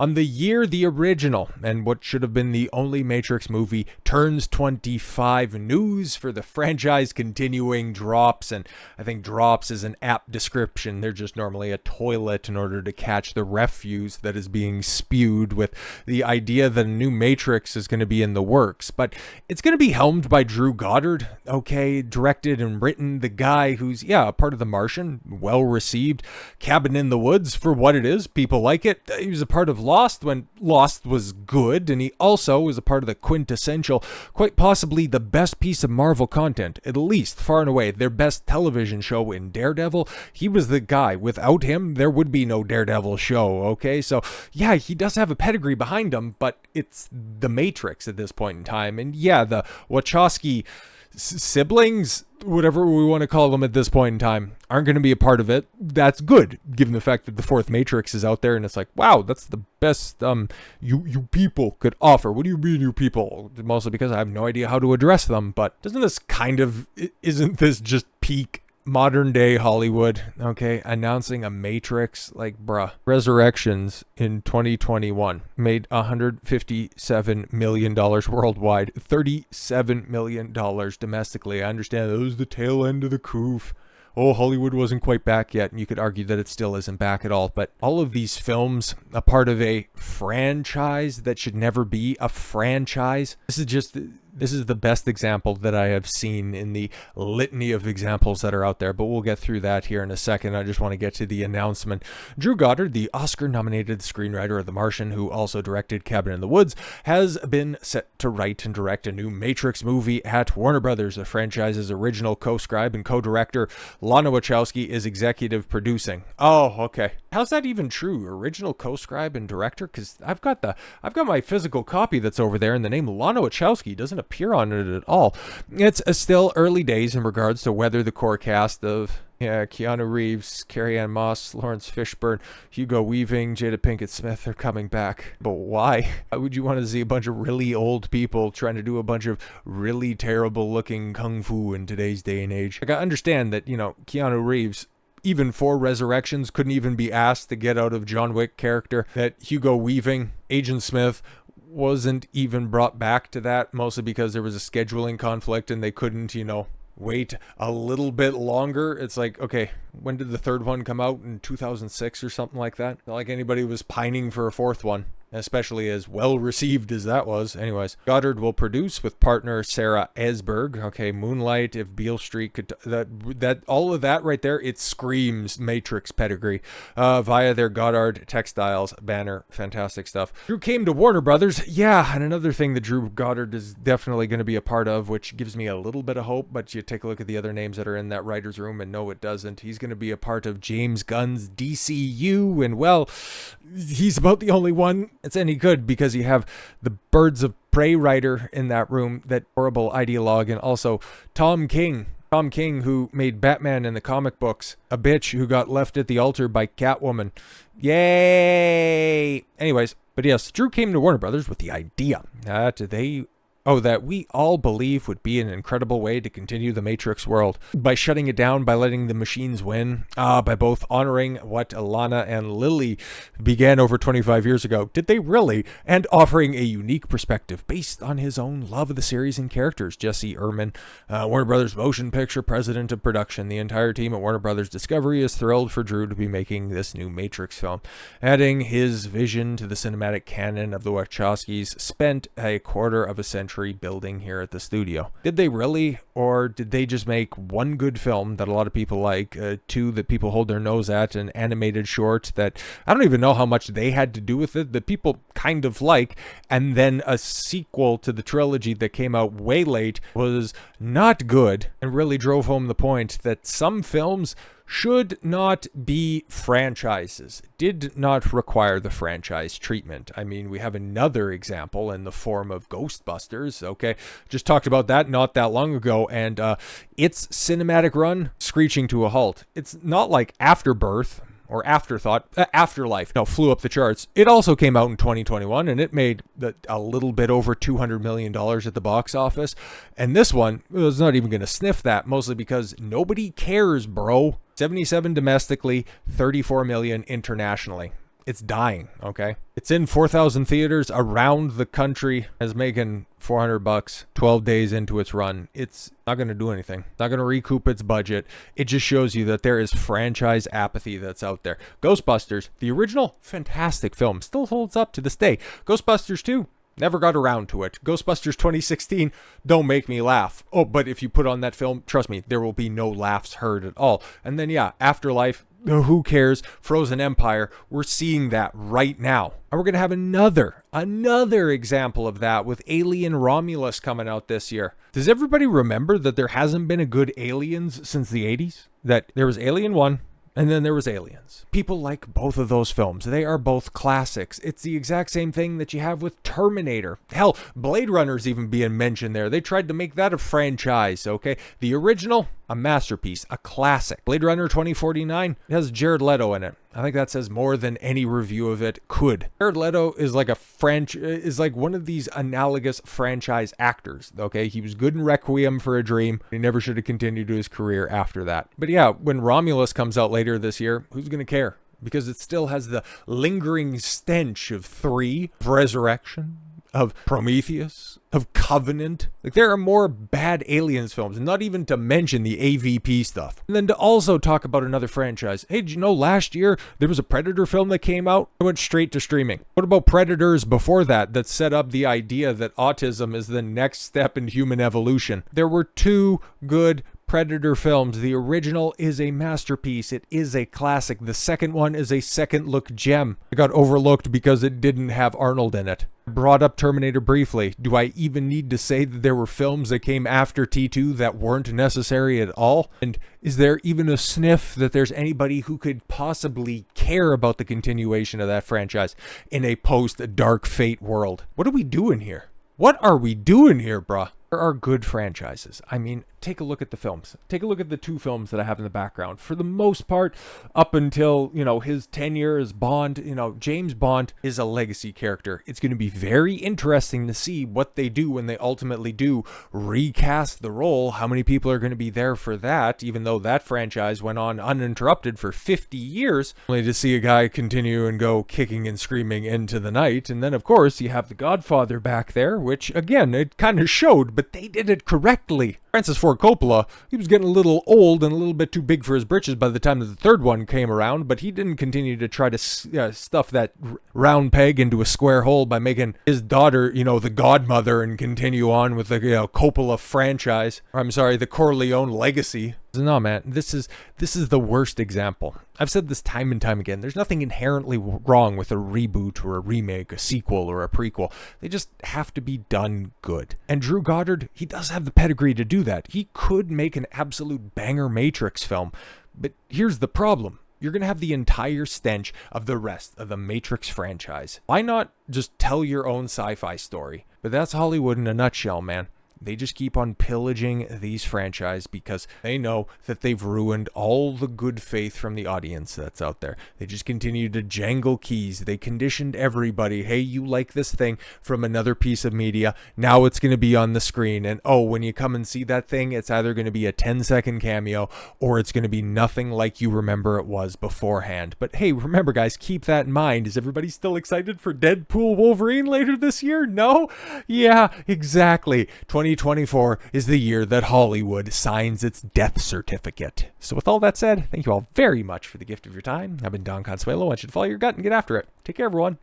On the year the original, and what should have been the only Matrix movie, turns 25, news for the franchise continuing drops, and I think drops is an apt description. They're just normally a toilet in order to catch the refuse that is being spewed, with the idea that a new Matrix is going to be in the works. But it's going to be helmed by Drew Goddard, okay, directed and written, the guy who's, a part of The Martian, well received, Cabin in the Woods for what it is, people like it. He was a part of Lost when Lost was good, and he also was a part of the quintessential, quite possibly the best piece of Marvel content, at least far and away, their best television show in Daredevil. He was the guy. Without him, there would be no Daredevil show, okay? So, yeah, he does have a pedigree behind him, but it's the Matrix at this point in time. And yeah, the Wachowski siblings, whatever we want to call them at this point in time, aren't going to be a part of it. That's good, given the fact that the fourth Matrix is out there, and it's like, wow, that's the best you people could offer. What do you mean, you people? Mostly because I have no idea how to address them, but isn't this just peak modern day Hollywood, okay? Announcing a Matrix, like, bruh. Resurrections in 2021 made $157 million worldwide, $37 million domestically. I understand that was the tail end of the coof. Oh, Hollywood wasn't quite back yet, and you could argue that it still isn't back at all. But all of these films, a part of a franchise that should never be a franchise. This is the best example that I have seen in the litany of examples that are out there, but we'll get through that here in a second. I just want to get to the announcement. Drew Goddard, the Oscar-nominated screenwriter of The Martian, who also directed Cabin in the Woods, has been set to write and direct a new Matrix movie at Warner Brothers. The franchise's original co-scribe and co-director, Lana Wachowski, is executive producing. Oh, okay. How's that even true? Original co-scribe and director? Because I've got my physical copy that's over there, and the name Lana Wachowski doesn't appear on it at all. It's still early days in regards to whether the core cast of Keanu Reeves, Carrie-Anne Moss, Lawrence Fishburne, Hugo Weaving, Jada Pinkett Smith are coming back. But why? Why would you want to see a bunch of really old people trying to do a bunch of really terrible looking kung fu in today's day and age? Like, I understand that, Keanu Reeves, even for Resurrections, couldn't even be asked to get out of John Wick character. That Hugo Weaving, Agent Smith, wasn't even brought back to that, mostly because there was a scheduling conflict and they couldn't, wait a little bit longer. It's like, okay, when did the third one come out? In 2006 or something like that? Not like anybody was pining for a fourth one, especially as well received as that was. Anyways, Goddard will produce with partner Sarah Esberg. Okay, Moonlight, if Beale Street could, that all of that right there, it screams Matrix pedigree, via their Goddard Textiles banner. Fantastic stuff. Drew came to Warner Brothers. Yeah, and another thing that Drew Goddard is definitely going to be a part of, which gives me a little bit of hope, but you take a look at the other names that are in that writer's room and no, it doesn't. He's going to be a part of James Gunn's DCU, and well, he's about the only one it's any good, because you have the Birds of Prey writer in that room, that horrible ideologue, and also Tom King, who made Batman in the comic books, a bitch who got left at the altar by Catwoman. Yay! Anyways, but yes, Drew came to Warner Brothers with the idea that we all believe would be an incredible way to continue the Matrix world, by shutting it down, by letting the machines win, by both honoring what Lana and Lily began over 25 years ago. Did they really? And offering a unique perspective based on his own love of the series and characters. Jesse Ehrman, Warner Brothers Motion Picture President of Production. The entire team at Warner Brothers Discovery is thrilled for Drew to be making this new Matrix film, adding his vision to the cinematic canon of the Wachowskis spent a quarter of a century building here at the studio. Did they really? Or did they just make one good film that a lot of people like, two that people hold their nose at, an animated short that I don't even know how much they had to do with it, that people kind of like, and then a sequel to the trilogy that came out way late, was not good, and really drove home the point that some films should not be franchises, did not require the franchise treatment. I mean, we have another example in the form of Ghostbusters, okay? Just talked about that not that long ago, and its cinematic run screeching to a halt. It's not like Afterbirth or Afterlife, flew up the charts. It also came out in 2021, and it made a little bit over $200 million at the box office. And this one was not even going to sniff that, mostly because nobody cares, bro. 77 domestically, 34 million internationally. It's dying, okay? It's in 4,000 theaters around the country, is making $400 12 days into its run. It's not going to do anything. Not going to recoup its budget. It just shows you that there is franchise apathy that's out there. Ghostbusters, the original, fantastic film, still holds up to this day. Ghostbusters 2, never got around to it. Ghostbusters 2016, don't make me laugh. Oh, but if you put on that film, trust me, there will be no laughs heard at all. And then, yeah, Afterlife, who cares? Frozen Empire, we're seeing that right now. And we're going to have another example of that with Alien Romulus coming out this year. Does everybody remember that there hasn't been a good Aliens since the 80s? That there was Alien 1, and then there was Aliens. People like both of those films. They are both classics. It's the exact same thing that you have with Terminator. Hell, Blade Runner's even being mentioned there. They tried to make that a franchise, okay? The original, a masterpiece, a classic. Blade Runner 2049 has Jared Leto in it. I think that says more than any review of it could. Jared Leto is like one of these analogous franchise actors, okay? He was good in Requiem for a Dream. He never should have continued his career after that. But yeah, when Romulus comes out later this year, who's going to care? Because it still has the lingering stench of 3, of Resurrection, of Prometheus, of Covenant. Like, there are more bad Aliens films, not even to mention the AVP stuff. And then to also talk about another franchise. Hey, did you know last year there was a Predator film that came out? It went straight to streaming. What about Predators before that set up the idea that autism is the next step in human evolution? There were 2 good Predator films. The original is a masterpiece. It is a classic. The second one is a second look gem. It got overlooked because it didn't have Arnold in it. I brought up Terminator briefly. Do I even need to say that there were films that came after T2 that weren't necessary at all? And is there even a sniff that there's anybody who could possibly care about the continuation of that franchise in a post-Dark Fate world? What are we doing here? What are we doing here, bruh? There are good franchises. I mean, take a look at the films. Take a look at the 2 films that I have in the background. For the most part, up until, his tenure as Bond, James Bond is a legacy character. It's going to be very interesting to see what they do when they ultimately do recast the role. How many people are going to be there for that, even though that franchise went on uninterrupted for 50 years, only to see a guy continue and go kicking and screaming into the night. And then, of course, you have The Godfather back there, which, again, it kind of showed, but they did it correctly. Francis Ford Coppola, he was getting a little old and a little bit too big for his britches by the time that the third one came around, but he didn't continue to try to stuff that round peg into a square hole by making his daughter, the godmother, and continue on with the Coppola franchise. Or, I'm sorry, the Corleone legacy. No, man, this is the worst example. I've said this time and time again. There's nothing inherently wrong with a reboot or a remake, a sequel or a prequel. They just have to be done good. And Drew Goddard, he does have the pedigree to do that. He could make an absolute banger Matrix film. But here's the problem. You're going to have the entire stench of the rest of the Matrix franchise. Why not just tell your own sci-fi story? But that's Hollywood in a nutshell, man. They just keep on pillaging these franchises because they know that they've ruined all the good faith from the audience that's out there. They just continue to jangle keys. They conditioned everybody. Hey, you like this thing from another piece of media. Now it's going to be on the screen. And oh, when you come and see that thing, it's either going to be a 10-second cameo or it's going to be nothing like you remember it was beforehand. But hey, remember guys, keep that in mind. Is everybody still excited for Deadpool Wolverine later this year? No? Yeah, exactly. 2024 is the year that Hollywood signs its death certificate. So with all that said, thank you all very much for the gift of your time. I've been Don Consuelo. I want you to follow your gut and get after it. Take care, everyone.